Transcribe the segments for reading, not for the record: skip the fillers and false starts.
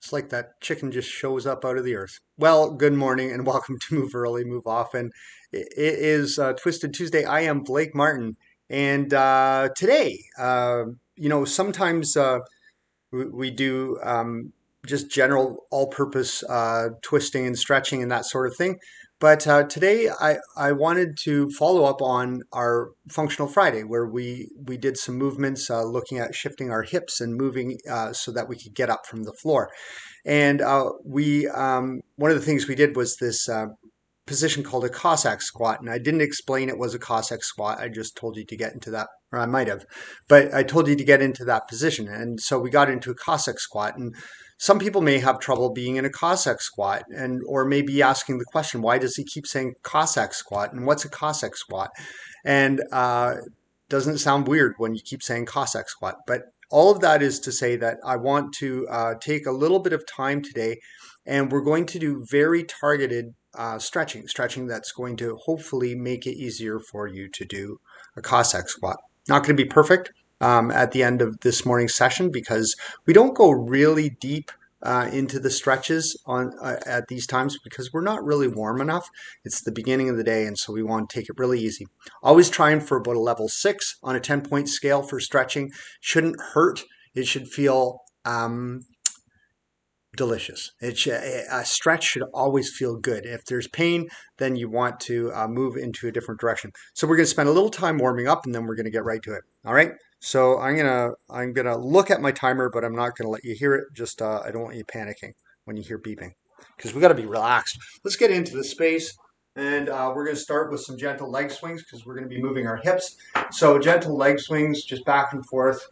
It's like that chicken just shows up out of the earth. Well, good morning and welcome to Move Early, Move Often. It is Twisted Tuesday. I am Blake Martin. And today, sometimes we do just general all-purpose twisting and stretching and that sort of thing. But today I wanted to follow up on our Functional Friday where we did some movements looking at shifting our hips and moving so that we could get up from the floor. And we one of the things we did was this position called a Cossack squat. And I didn't explain it was a Cossack squat. I just told you to get into that, or I might have, but I told you to get into that position. And so we got into a Cossack squat. And some people may have trouble being in a Cossack squat and or maybe asking the question, why does he keep saying Cossack squat? And what's a Cossack squat? And doesn't it sound weird when you keep saying Cossack squat? But all of that is to say that I want to take a little bit of time today, and we're going to do very targeted stretching that's going to hopefully make it easier for you to do a Cossack squat. Not going to be perfect at the end of this morning's session because we don't go really deep into the stretches at these times because we're not really warm enough. It's the beginning of the day, and so we want to take it really easy. Always trying for about a level 6 on a 10-point scale for stretching. Shouldn't hurt. It should feel delicious. A stretch should always feel good. If there's pain, then you want to move into a different direction. So we're going to spend a little time warming up, and then we're going to get right to it. All right. So I'm gonna look at my timer, but I'm not gonna let you hear it. Just I don't want you panicking when you hear beeping, because we got to be relaxed. Let's get into the space, and we're going to start with some gentle leg swings because we're going to be moving our hips. So gentle leg swings, just back and forth,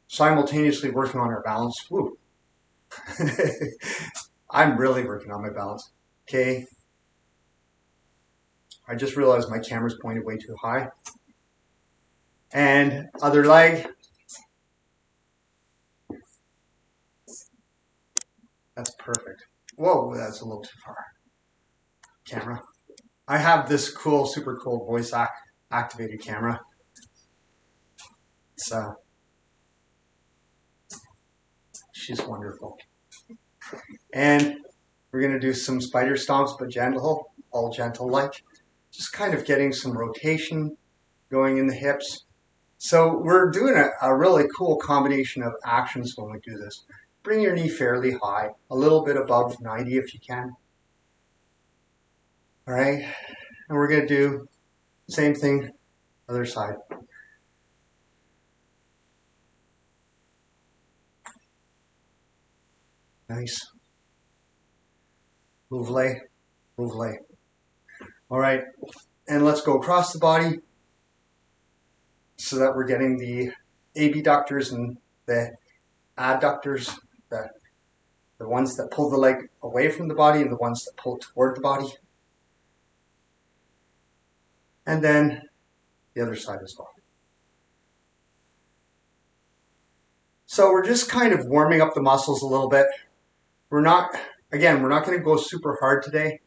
simultaneously working on our balance. Woo. I'm really working on my balance. Okay. I just realized my camera's pointed way too high. And other leg. That's perfect. Whoa, that's a little too far. Camera. I have this cool, super cool voice activated camera. So she's wonderful. And we're going to do some spider stomps, but gentle, all gentle like. Just kind of getting some rotation going in the hips. So we're doing a really cool combination of actions when we do this. Bring your knee fairly high, a little bit above 90 if you can. All right, and we're going to do the same thing, other side. Nice. Mouvement, mouvement. All right, and let's go across the body so that we're getting the abductors and the adductors, the ones that pull the leg away from the body and the ones that pull toward the body. And then the other side as well. So we're just kind of warming up the muscles a little bit. We're not going to go super hard today,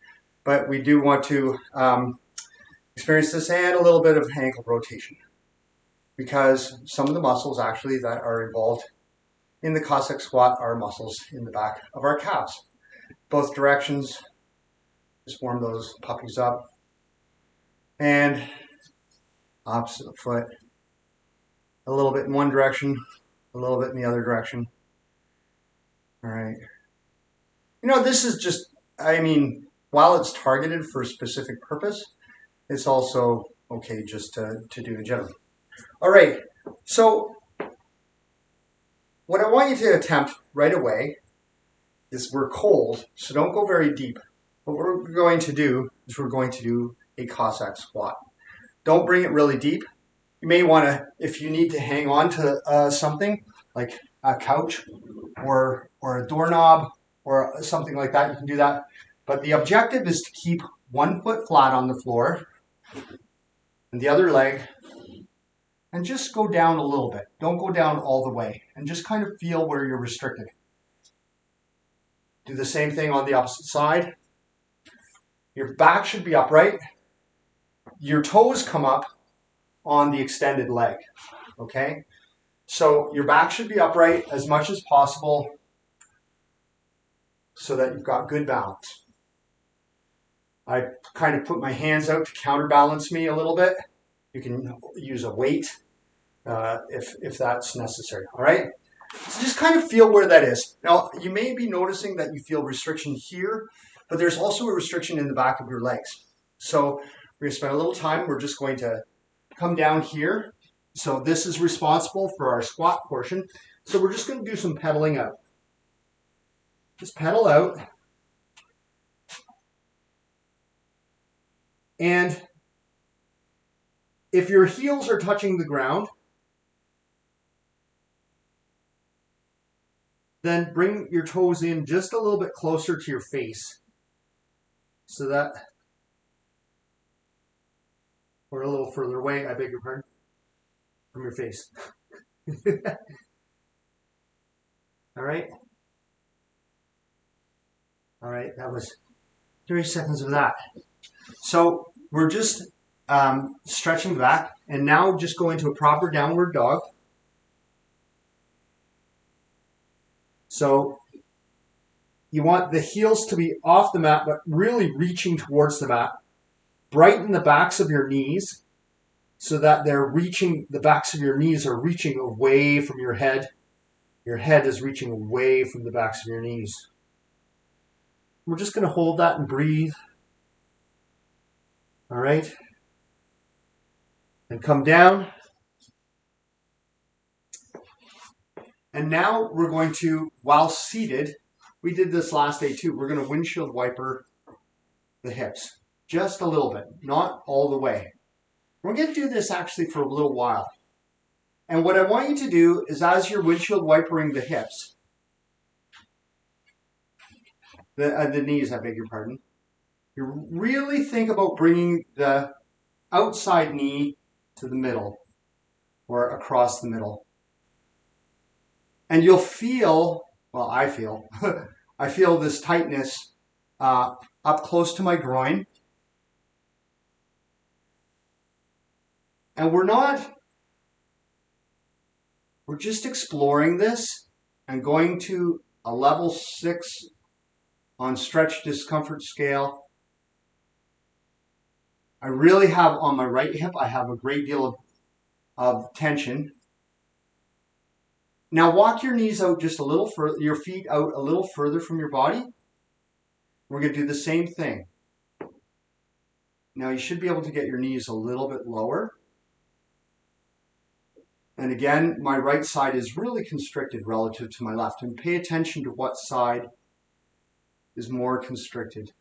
but we do want to experience this and a little bit of ankle rotation because some of the muscles actually that are involved in the Cossack squat are muscles in the back of our calves. Both directions, just warm those puppies up. And opposite foot, a little bit in one direction, a little bit in the other direction. All right. You know, this is just, while it's targeted for a specific purpose, it's also okay just to do in general. All right. So what I want you to attempt right away is we're cold, so don't go very deep. What we're going to do is we're going to do a Cossack squat. Don't bring it really deep. You may want to, if you need to hang on to something like a couch or a doorknob or something like that, you can do that. But the objective is to keep one foot flat on the floor and the other leg, and just go down a little bit. Don't go down all the way, and just kind of feel where you're restricted. Do the same thing on the opposite side. Your back should be upright. Your toes come up on the extended leg, okay? So your back should be upright as much as possible. so that you've got good balance. I kind of put my hands out to counterbalance me a little bit. You can use a weight if that's necessary. All right. So just kind of feel where that is. Now, you may be noticing that you feel restriction here, but there's also a restriction in the back of your legs. So we're going to spend a little time. We're just going to come down here. So this is responsible for our squat portion. So we're just going to do some pedaling out. Just pedal out. And if your heels are touching the ground, then bring your toes in just a little bit closer to your face. So that, or a little further away, I beg your pardon, from your face. All right. All right, that was 30 seconds of that. So we're just stretching the back, and now just go into a proper downward dog. So you want the heels to be off the mat, but really reaching towards the mat. Brighten the backs of your knees so that the backs of your knees are reaching away from your head. Your head is reaching away from the backs of your knees. We're just going to hold that and breathe. All right. And come down. And now we're going to, while seated, we did this last day too, we're going to windshield wiper the hips. Just a little bit, not all the way. We're going to do this actually for a little while. And what I want you to do is, as you're windshield wipering the hips, the knees, I beg your pardon, you really think about bringing the outside knee to the middle or across the middle. And you'll feel, well, I feel, I feel this tightness up close to my groin. And we're just exploring this and going to a level 6 on stretch discomfort scale. I really have on my right hip, I have a great deal of tension. Now walk your knees out just a little further, your feet out a little further from your body. We're going to do the same thing. Now you should be able to get your knees a little bit lower. And again, my right side is really constricted relative to my left. And pay attention to what side is more constricted.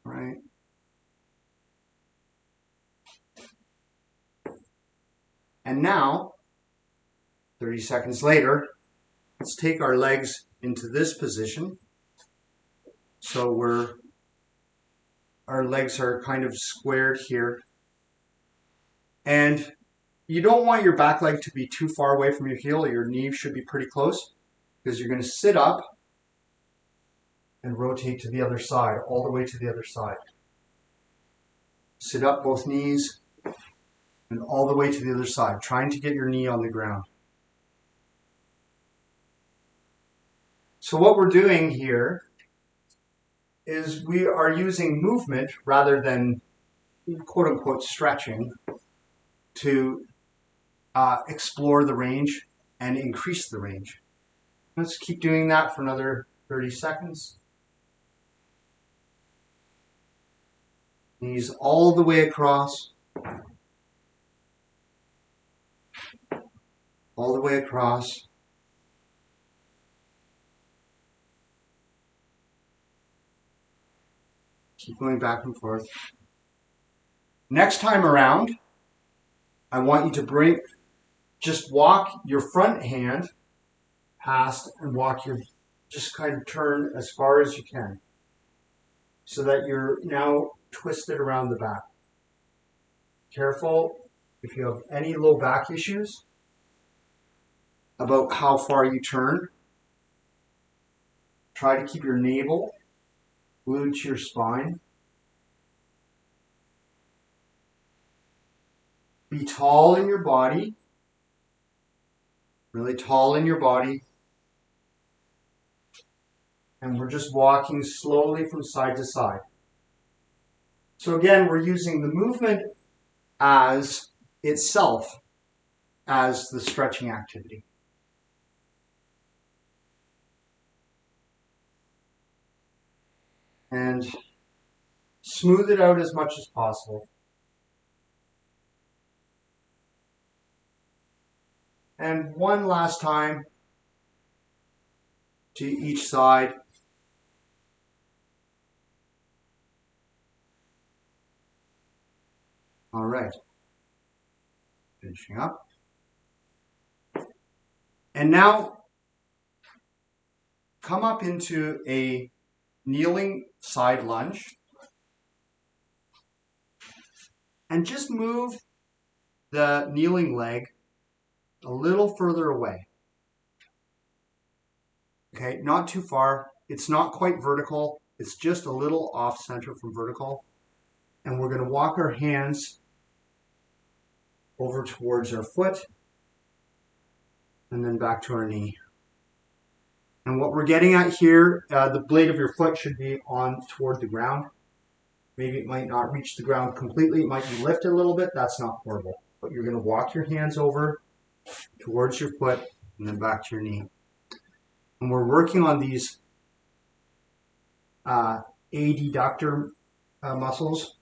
Right. And now, 30 seconds later, let's take our legs into this position. So our legs are kind of squared here. And you don't want your back leg to be too far away from your heel. Your knee should be pretty close, because you're going to sit up and rotate to the other side, all the way to the other side. Sit up, both knees, and all the way to the other side, trying to get your knee on the ground. So what we're doing here is we are using movement rather than quote-unquote stretching to explore the range and increase the range. Let's keep doing that for another 30 seconds. Knees all the way across. All the way across. Keep going back and forth. Next time around, I want you to just walk your front hand past and just kind of turn as far as you can, so that you're now twisted around the back. Careful if you have any low back issues about how far you turn. Try to keep your navel glued to your spine. Be tall in your body, really tall in your body. And we're just walking slowly from side to side. So again, we're using the movement as itself as the stretching activity. And smooth it out as much as possible. And one last time to each side. All right. Finishing up. And now come up into a kneeling side lunge. And just move the kneeling leg a little further away. Okay, not too far. It's not quite vertical. It's just a little off center from vertical. And we're going to walk our hands over towards our foot and then back to our knee. And what we're getting at here, the blade of your foot should be on toward the ground. Maybe it might not reach the ground completely. It might be lifted a little bit. That's not horrible. But you're going to walk your hands over towards your foot and then back to your knee. And we're working on these adductor muscles.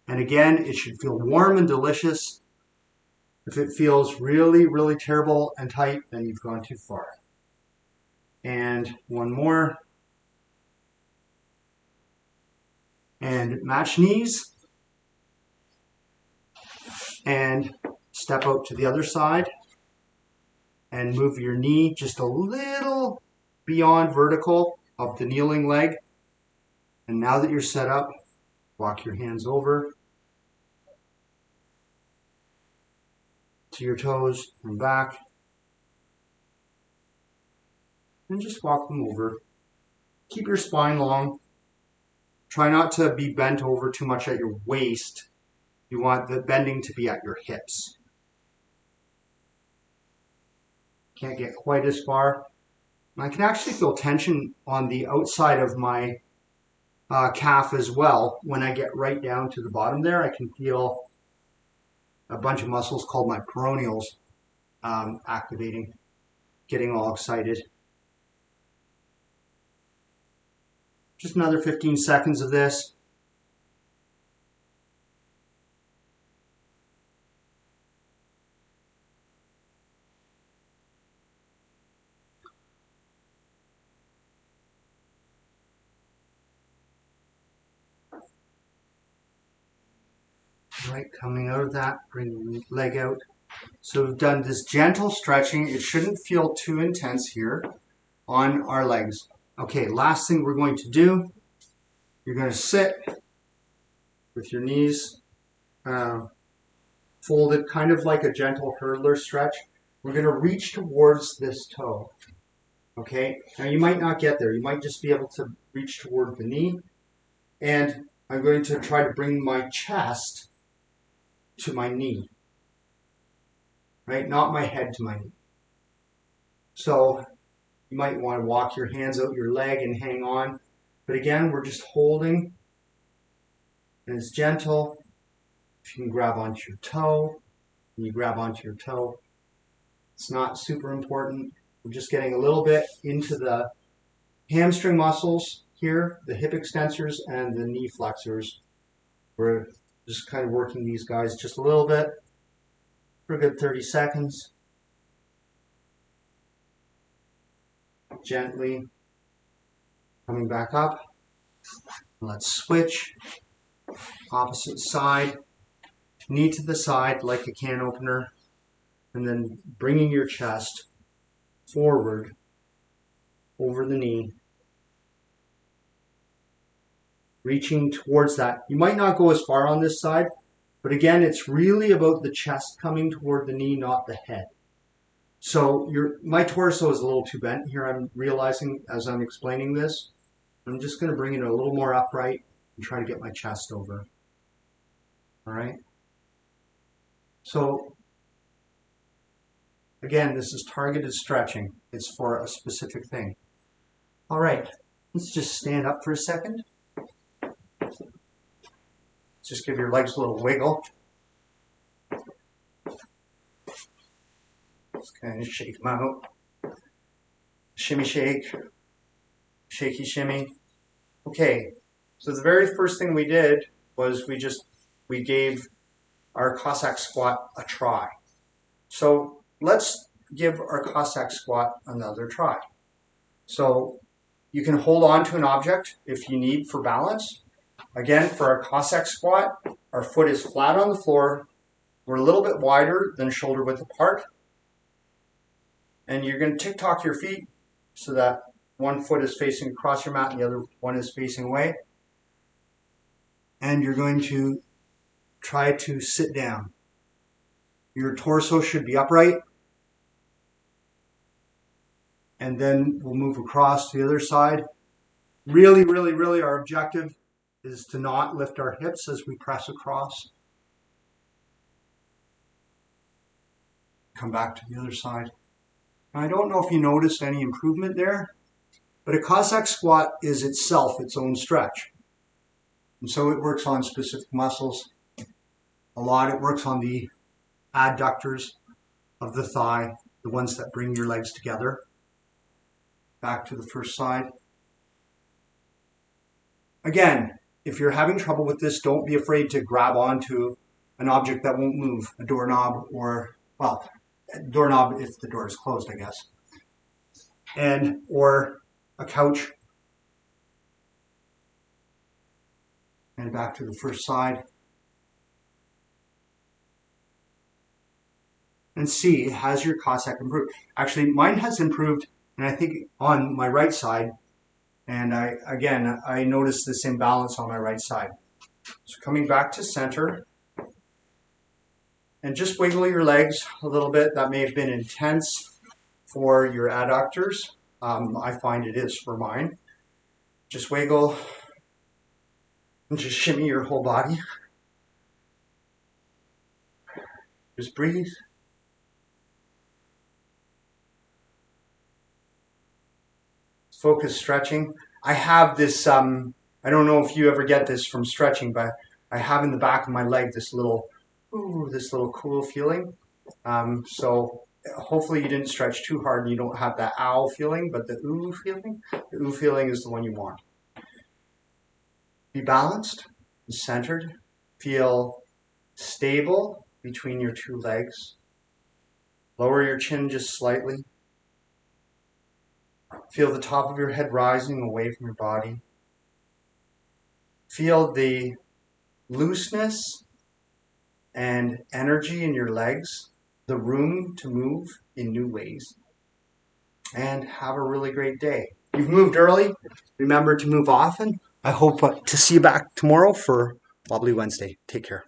And again, it should feel warm and delicious. If it feels really, really terrible and tight, then you've gone too far. And one more. And match knees. And step out to the other side. And move your knee just a little beyond vertical of the kneeling leg. And now that you're set up, walk your hands over to your toes and back. And just walk them over. Keep your spine long. Try not to be bent over too much at your waist. You want the bending to be at your hips. Can't get quite as far. And I can actually feel tension on the outside of my calf as well. When I get right down to the bottom there, I can feel a bunch of muscles called my peroneals activating, getting all excited. Just another 15 seconds of this. Right, coming out of that, bring the leg out. So we've done this gentle stretching. It shouldn't feel too intense here on our legs. Okay, last thing we're going to do, you're going to sit with your knees folded, kind of like a gentle hurdler stretch. We're going to reach towards this toe. Okay, now you might not get there. You might just be able to reach toward the knee. And I'm going to try to bring my chest to my knee, right? Not my head to my knee. So you might want to walk your hands out your leg and hang on. But again, we're just holding, and it's gentle. If you can grab onto your toe, and you grab onto your toe. It's not super important. We're just getting a little bit into the hamstring muscles here, the hip extensors and the knee flexors. We're just kind of working these guys just a little bit for a good 30 seconds. Gently coming back up. Let's switch. Opposite side. Knee to the side like a can opener. And then bringing your chest forward over the knee. Reaching towards that. You might not go as far on this side, but again, it's really about the chest coming toward the knee, not the head. So my torso is a little too bent here. I'm realizing as I'm explaining this. I'm just going to bring it a little more upright and try to get my chest over. All right. So again, this is targeted stretching. It's for a specific thing. All right. Let's just stand up for a second. Just give your legs a little wiggle. Just kind of shake them out. Shimmy shake. Shaky shimmy. Okay. So the very first thing we did was we gave our Cossack Squat a try. So let's give our Cossack Squat another try. So you can hold on to an object if you need for balance. Again, for our Cossack Squat, our foot is flat on the floor. We're a little bit wider than shoulder width apart. And you're going to tick-tock your feet so that one foot is facing across your mat and the other one is facing away. And you're going to try to sit down. Your torso should be upright. And then we'll move across to the other side. Really, really, really our objective is to not lift our hips as we press across. Come back to the other side. Now, I don't know if you noticed any improvement there, but a Cossack Squat is itself its own stretch. And so it works on specific muscles. A lot it works on the adductors of the thigh, the ones that bring your legs together. Back to the first side. Again, if you're having trouble with this, don't be afraid to grab onto an object that won't move, a doorknob or, well, a doorknob if the door is closed, I guess, or a couch. And back to the first side. And see, has your Cossack improved? Actually, mine has improved, and I think on my right side. And I noticed this imbalance on my right side. So coming back to center. And just wiggle your legs a little bit. That may have been intense for your adductors. I find it is for mine. Just wiggle and just shimmy your whole body. Just breathe. Focus stretching. I have this, I don't know if you ever get this from stretching, but I have in the back of my leg this little cool feeling. So hopefully you didn't stretch too hard and you don't have that ow feeling, but the ooh feeling. The ooh feeling is the one you want. Be balanced, be centered, feel stable between your two legs. Lower your chin just slightly. Feel the top of your head rising away from your body. Feel the looseness and energy in your legs, the room to move in new ways. And have a really great day. You've moved early. Remember to move often. I hope to see you back tomorrow for Wobbly Wednesday. Take care.